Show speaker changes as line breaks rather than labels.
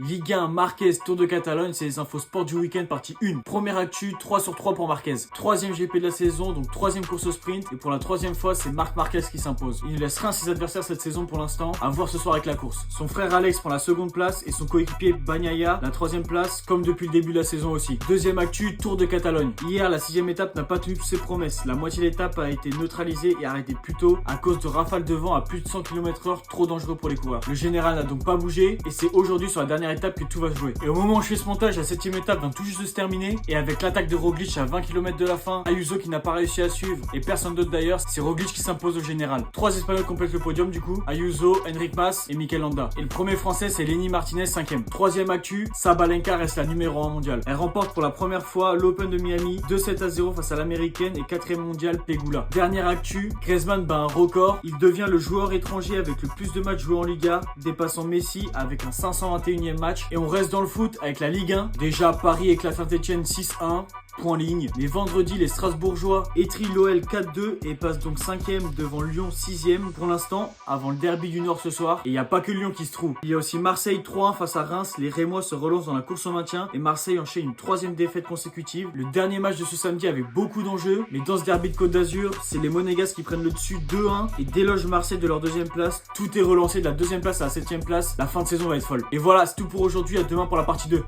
Ligue 1, Marquez, Tour de Catalogne, c'est les infos sport du week-end partie 1. Première actu, 3 sur 3 pour Marquez. Troisième GP de la saison, donc troisième course au sprint. Et pour la troisième fois, c'est Marc Marquez qui s'impose. Il ne laisse rien à ses adversaires cette saison pour l'instant, à voir ce soir avec la course. Son frère Alex prend la seconde place et son coéquipier Bagnaia la troisième place, comme depuis le début de la saison aussi. Deuxième actu, Tour de Catalogne. Hier, la sixième étape n'a pas tenu toutes ses promesses. La moitié de l'étape a été neutralisée et arrêtée plus tôt à cause de rafales de vent à plus de 100 km/h, trop dangereux pour les coureurs. Le général n'a donc pas bougé et c'est aujourd'hui sur la dernière étape que tout va se jouer. Et au moment où je fais ce montage, la 7ème étape vient tout juste de se terminer. Et avec l'attaque de Roglic à 20 km de la fin, Ayuso qui n'a pas réussi à suivre et personne d'autre d'ailleurs, c'est Roglic qui s'impose au général. 3 Espagnols complètent le podium du coup, Ayuso, Enric Mas et Mikel Landa. Et le premier français c'est Lenny Martinez 5ème. Troisième actu, Sabalenka reste la numéro 1 mondiale. Elle remporte pour la première fois l'Open de Miami 2-7-0 face à l'américaine et 4ème mondiale Pegula. Dernière actu, Griezmann bat un record. Il devient le joueur étranger avec le plus de matchs joués en Liga, dépassant Messi avec un 521e match. Et on reste dans le foot avec la Ligue 1. Déjà, Paris éclate Saint-Etienne 6-1. Point ligne. Mais vendredi, les Strasbourgeois étrillent l'OL 4-2 et passent donc 5ème devant Lyon 6ème pour l'instant, avant le derby du Nord ce soir. Et il n'y a pas que Lyon qui se trouve. Il y a aussi Marseille 3-1 face à Reims. Les Rémois se relancent dans la course au maintien et Marseille enchaîne une 3ème défaite consécutive. Le dernier match de ce samedi avait beaucoup d'enjeux, mais dans ce derby de Côte d'Azur, c'est les Monégasques qui prennent le dessus 2-1 et délogent Marseille de leur 2ème place. Tout est relancé de la 2ème place à la 7ème place. La fin de saison va être folle. Et voilà, c'est tout pour aujourd'hui. À demain pour la partie 2.